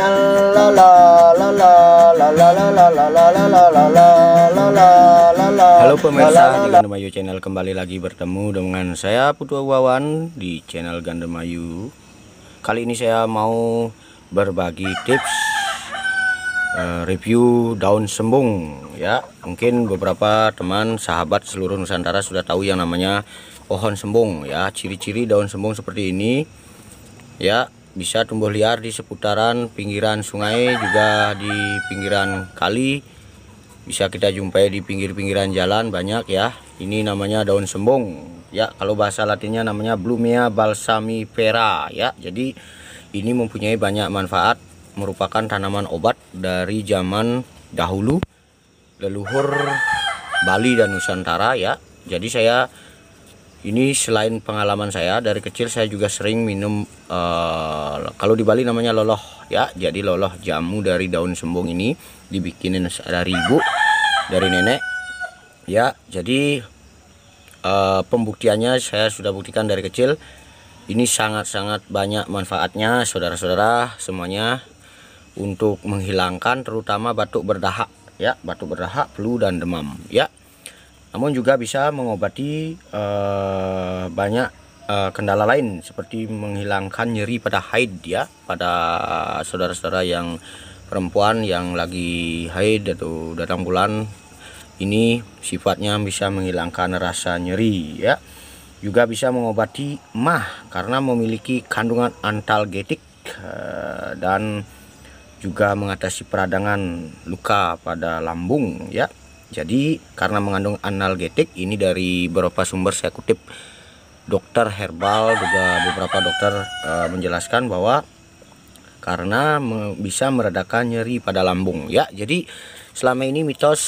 channel. La la la la la la la la la la la la la la la la. Halo pemirsa di Gandemayu Channel, kembali lagi bertemu dengan saya Putu Wawan di channel Gandemayu. Kali ini saya mau berbagi tips review daun sembung ya. Mungkin beberapa teman sahabat seluruh Nusantara sudah tahu yang namanya pohon sembung ya. Ciri-ciri daun sembung seperti ini ya, bisa tumbuh liar di seputaran pinggiran sungai, juga di pinggiran kali, bisa kita jumpai di pinggir-pinggiran jalan banyak ya. Ini namanya daun sembung ya, kalau bahasa latinnya namanya Blumea balsamifera ya. Jadi ini mempunyai banyak manfaat, merupakan tanaman obat dari zaman dahulu leluhur Bali dan Nusantara ya. Jadi saya ini selain pengalaman saya dari kecil, saya juga sering minum kalau di Bali namanya loloh ya. Jadi loloh jamu dari daun sembung ini dibikinin dari ibu, dari nenek ya. Jadi pembuktiannya saya sudah buktikan dari kecil. Ini sangat-sangat banyak manfaatnya saudara-saudara semuanya, untuk menghilangkan terutama batuk berdahak ya, batuk berdahak, flu dan demam ya. Namun juga bisa mengobati banyak kendala lain, seperti menghilangkan nyeri pada haid ya, pada saudara-saudara yang perempuan yang lagi haid atau datang bulan. Ini sifatnya bisa menghilangkan rasa nyeri ya. Juga bisa mengobati mah karena memiliki kandungan analgetik dan juga mengatasi peradangan luka pada lambung ya. Jadi karena mengandung analgetik, ini dari beberapa sumber saya kutip dokter herbal, juga beberapa dokter menjelaskan bahwa karena bisa meredakan nyeri pada lambung ya. Jadi selama ini mitos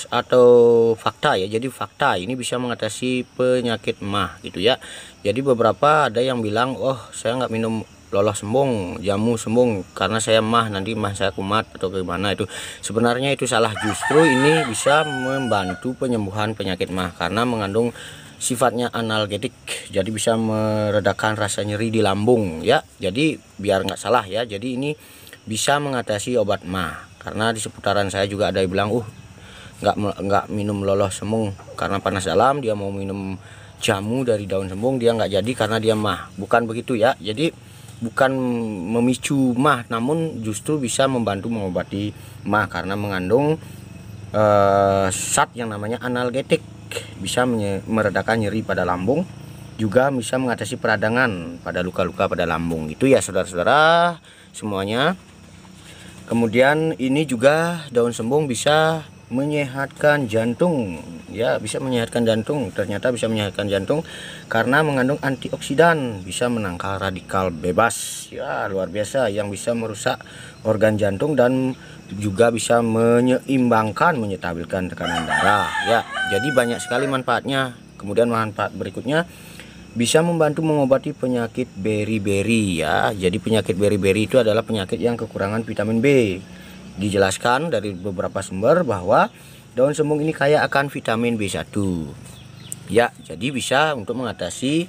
atau fakta ya, jadi fakta ini bisa mengatasi penyakit mah gitu ya. Jadi beberapa ada yang bilang, oh saya nggak minum loloh sembung, jamu sembung karena saya mah, nanti mah saya kumat atau gimana. Itu sebenarnya itu salah. Justru ini bisa membantu penyembuhan penyakit mah karena mengandung sifatnya analgetik, jadi bisa meredakan rasa nyeri di lambung ya. Jadi biar nggak salah ya, jadi ini bisa mengatasi obat mah. Karena di seputaran saya juga ada yang bilang, nggak minum loloh sembung karena panas dalam, dia mau minum jamu dari daun sembung, dia nggak jadi karena dia mah. Bukan begitu ya. Jadi bukan memicu mah, namun justru bisa membantu mengobati mah karena mengandung zat yang namanya analgetik, bisa meredakan nyeri pada lambung, juga bisa mengatasi peradangan pada luka-luka pada lambung. Itu ya saudara-saudara semuanya. Kemudian ini juga daun sembung bisa menyehatkan jantung ya, bisa menyehatkan jantung. Ternyata bisa menyehatkan jantung karena mengandung antioksidan, bisa menangkal radikal bebas ya, luar biasa, yang bisa merusak organ jantung dan juga bisa menyeimbangkan, menstabilkan tekanan darah ya. Jadi banyak sekali manfaatnya. Kemudian manfaat berikutnya, bisa membantu mengobati penyakit beri-beri ya. Jadi penyakit beri-beri itu adalah penyakit yang kekurangan vitamin B. Dijelaskan dari beberapa sumber bahwa daun sembung ini kaya akan vitamin B1 ya. Jadi bisa untuk mengatasi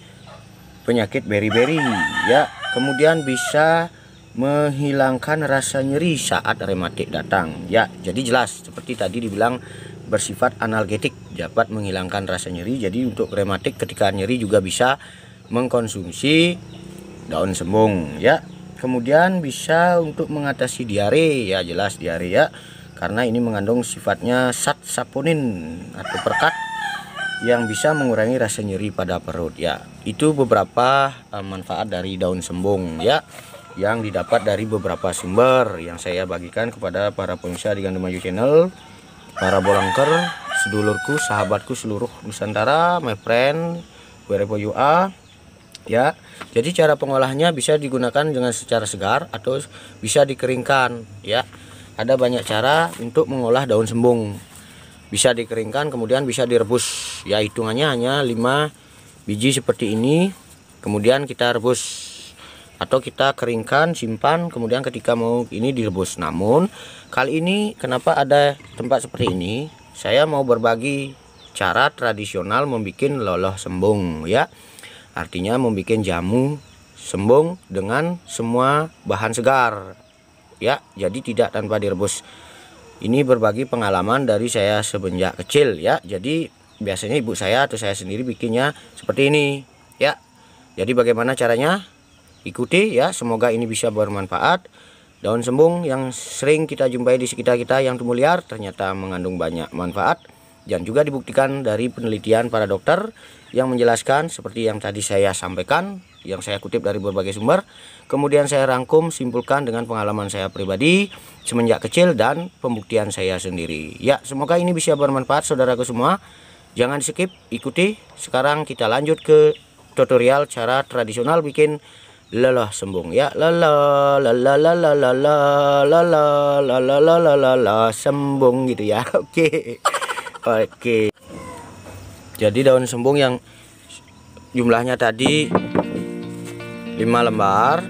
penyakit beri-beri ya. Kemudian bisa menghilangkan rasa nyeri saat rematik datang ya. Jadi jelas seperti tadi dibilang bersifat analgetik, dapat menghilangkan rasa nyeri. Jadi untuk rematik ketika nyeri juga bisa mengkonsumsi daun sembung ya. Kemudian bisa untuk mengatasi diare ya, jelas diare ya, karena ini mengandung sifatnya zat saponin atau perkat yang bisa mengurangi rasa nyeri pada perut ya. Itu beberapa manfaat dari daun sembung ya, yang didapat dari beberapa sumber yang saya bagikan kepada para pemirsa di Gandemayu Channel, para bolangker, sedulurku, sahabatku seluruh Nusantara, my friend, wherever you are ya. Jadi cara pengolahannya bisa digunakan dengan secara segar atau bisa dikeringkan ya. Ada banyak cara untuk mengolah daun sembung. Bisa dikeringkan, kemudian bisa direbus ya. Hitungannya hanya 5 biji seperti ini. Kemudian kita rebus atau kita keringkan, simpan, kemudian ketika mau ini direbus. Namun kali ini kenapa ada tempat seperti ini, saya mau berbagi cara tradisional membuat loloh sembung ya. Artinya membuat jamu sembung dengan semua bahan segar ya, jadi tidak tanpa direbus. Ini berbagi pengalaman dari saya semenjak kecil ya. Jadi biasanya ibu saya atau saya sendiri bikinnya seperti ini ya. Jadi bagaimana caranya? Ikuti ya, semoga ini bisa bermanfaat. Daun sembung yang sering kita jumpai di sekitar kita yang tumbuh liar ternyata mengandung banyak manfaat, dan juga dibuktikan dari penelitian para dokter yang menjelaskan seperti yang tadi saya sampaikan, yang saya kutip dari berbagai sumber. Kemudian saya rangkum, simpulkan dengan pengalaman saya pribadi semenjak kecil dan pembuktian saya sendiri. Ya, semoga ini bisa bermanfaat saudaraku semua. Jangan skip, ikuti. Sekarang kita lanjut ke tutorial cara tradisional bikin lelah sembung ya. Lelah sembung gitu ya. Oke. Jadi daun sembung yang jumlahnya tadi 5 lembar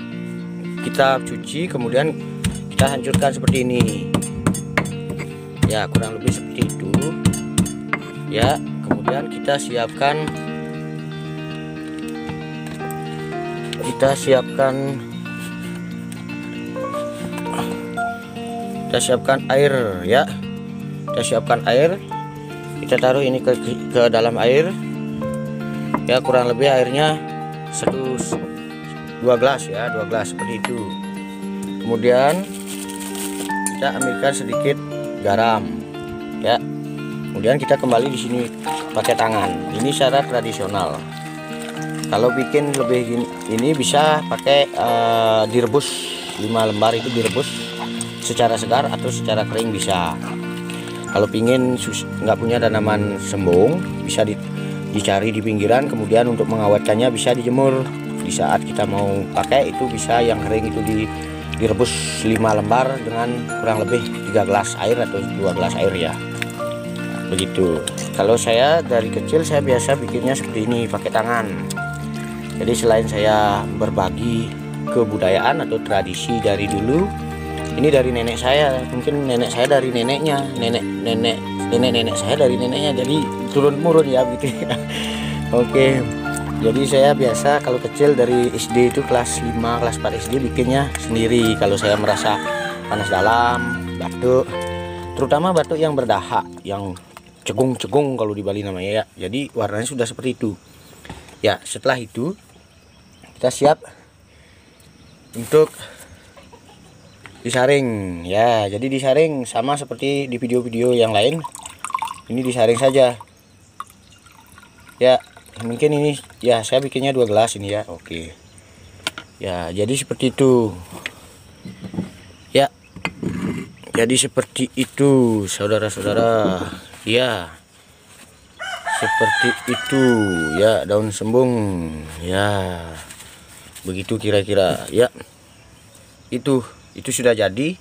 kita cuci, kemudian kita hancurkan seperti ini ya, kurang lebih seperti itu ya. Kemudian kita siapkan air ya. Kita siapkan air, kita taruh ini ke dalam air ya, kurang lebih airnya 2 gelas ya, 2 gelas seperti itu. Kemudian kita ambilkan sedikit garam ya. Kemudian kita kembali di sini pakai tangan. Ini cara tradisional. Kalau bikin lebih ini bisa pakai direbus, 5 lembar itu direbus secara segar atau secara kering bisa. Kalau pingin nggak punya tanaman sembung, bisa dicari di pinggiran. Kemudian untuk mengawetkannya bisa dijemur. Di saat kita mau pakai itu bisa yang kering itu direbus 5 lembar dengan kurang lebih 3 gelas air atau 2 gelas air ya. Begitu. Kalau saya dari kecil saya biasa bikinnya seperti ini pakai tangan. Jadi selain saya berbagi kebudayaan atau tradisi dari dulu, ini dari nenek saya, mungkin nenek saya dari neneknya, nenek saya dari neneknya, jadi turun temurun ya gitu ya. Oke. Jadi saya biasa kalau kecil dari SD itu kelas 5, kelas 4 SD bikinnya sendiri. Kalau saya merasa panas dalam, batuk, terutama batuk yang berdahak, yang cegung-cegung kalau di Bali namanya ya. Jadi warnanya sudah seperti itu. Ya, setelah itu kita siap untuk disaring ya. Jadi disaring sama seperti di video-video yang lain. Ini disaring saja. Ya, mungkin ini ya saya bikinnya 2 gelas ini ya. Oke. Ya, jadi seperti itu. Ya. Jadi seperti itu, saudara-saudara. Ya. Seperti itu ya, daun sembung ya. Begitu kira-kira ya. Itu sudah jadi.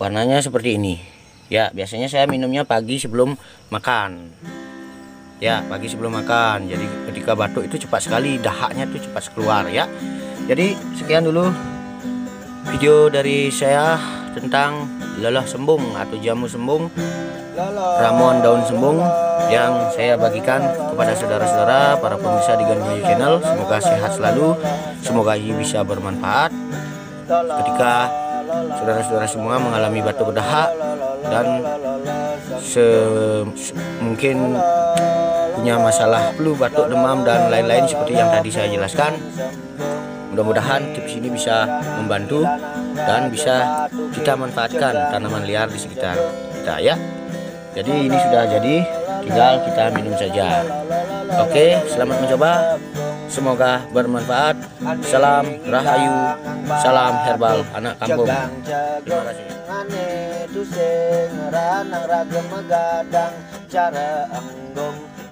Warnanya seperti ini. Ya, biasanya saya minumnya pagi sebelum makan. Ya, pagi sebelum makan. Jadi ketika batuk itu cepat sekali dahaknya itu cepat keluar ya. Jadi sekian dulu video dari saya tentang lelah sembung atau jamu sembung, ramuan daun sembung yang saya bagikan kepada saudara-saudara para pemirsa di Ganyu Channel. Semoga sehat selalu, semoga ini bisa bermanfaat ketika saudara-saudara semua mengalami batuk berdahak dan mungkin punya masalah flu, batuk, demam dan lain-lain seperti yang tadi saya jelaskan. Mudah-mudahan tips ini bisa membantu dan bisa kita manfaatkan tanaman liar di sekitar kita ya. Jadi ini sudah jadi, tinggal kita minum saja. Oke, selamat mencoba. Semoga bermanfaat. Salam Rahayu, salam herbal anak kampung. Terima kasih.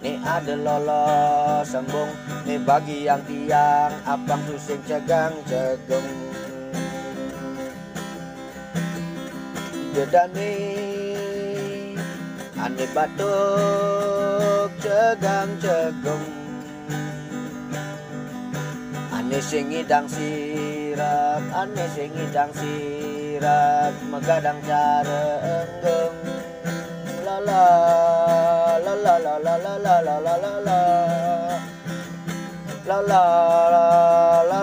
Ni ada lolos sembung, ni bagi yang tiang abang susing cegang cegung. Jedani ane batuk cegang cegung, ane singidang sirat, ane singidang sirat, megadang cara enggeng. La la la la la la la la la la la la la la la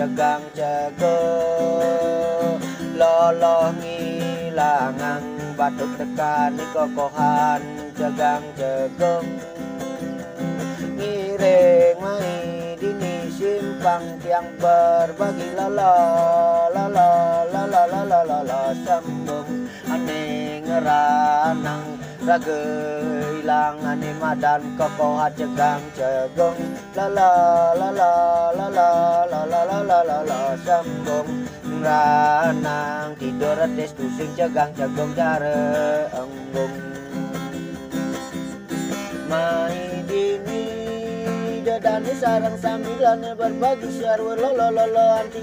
cegang cego loloh ngilangang batuk tekani kokohan cegang cegong ngiring mai dini simpang tiang berbagi lala lala lala lala lala sambung ane ngeranang raga hilang ane madan kokohan cegang cegong lala lala lala lala lala lala sambung ranang tidur des tusing cegang cegong cara embung mai dini dadane sarang sambilan berbagi syarwa lolo anti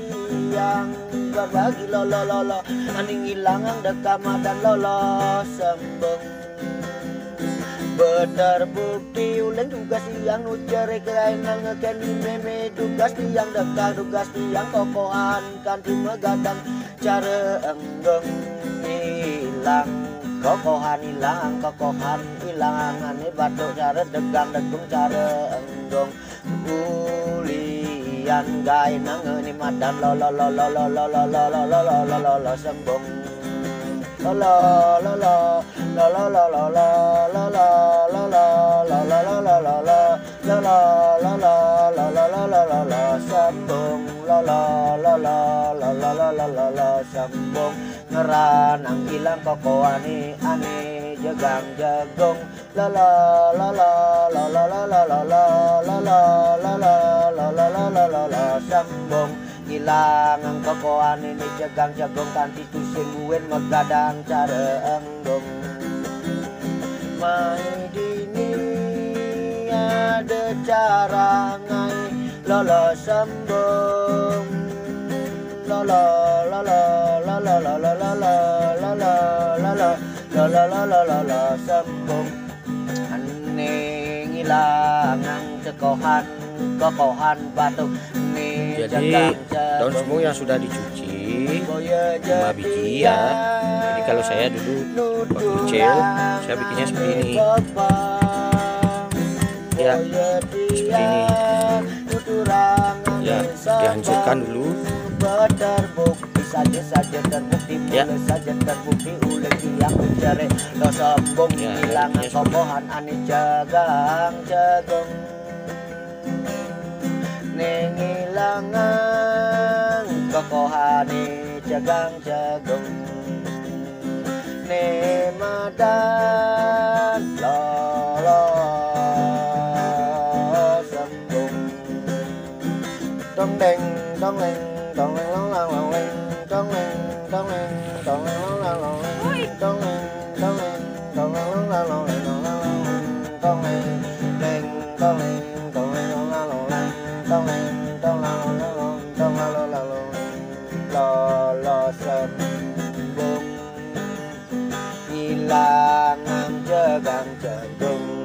yang berbagi lolo aning ilangang dekamadan lolo sembeng terbukti ulang tugas yang ujar kerana ngeken meme tugas yang dekat tugas yang kokohan kanti megadang cara enggeng hilang kokohan hilang ane batuk cara degang degung cara enggeng ulian gai nangeni madan lo sembong sambung sambung ngeranang hilang kokoani ane jegang jagong sambung hilang ang kokoan ini jegang jagong kanti tusing buin megadang cara enggong mai dini ada cara ngai lolo sambung lolo sambung ane ngilang ang kokohan batuk. Jadi daun sembung yang sudah dicuci 5 biji ya. Jadi kalau saya dulu waktu kecil saya bikinnya seperti ini ya, seperti ini ya, dihancurkan dulu saja terbukti ya. Saja terbukti oleh yang mencari lo sombong ya, hilangan kokohan ane jagang jagong nengilangan kokohane jagang jagong ne madan lolo sembung dong deng dong leng dong leng long lang long leng dong leng dong leng dong leng long lang long leng dong leng dong leng dong leng long lang long leng dong leng dong leng leng dong leng dong leng long lang long leng dong leng dong lang dong lo sembung hilangan jegang jagong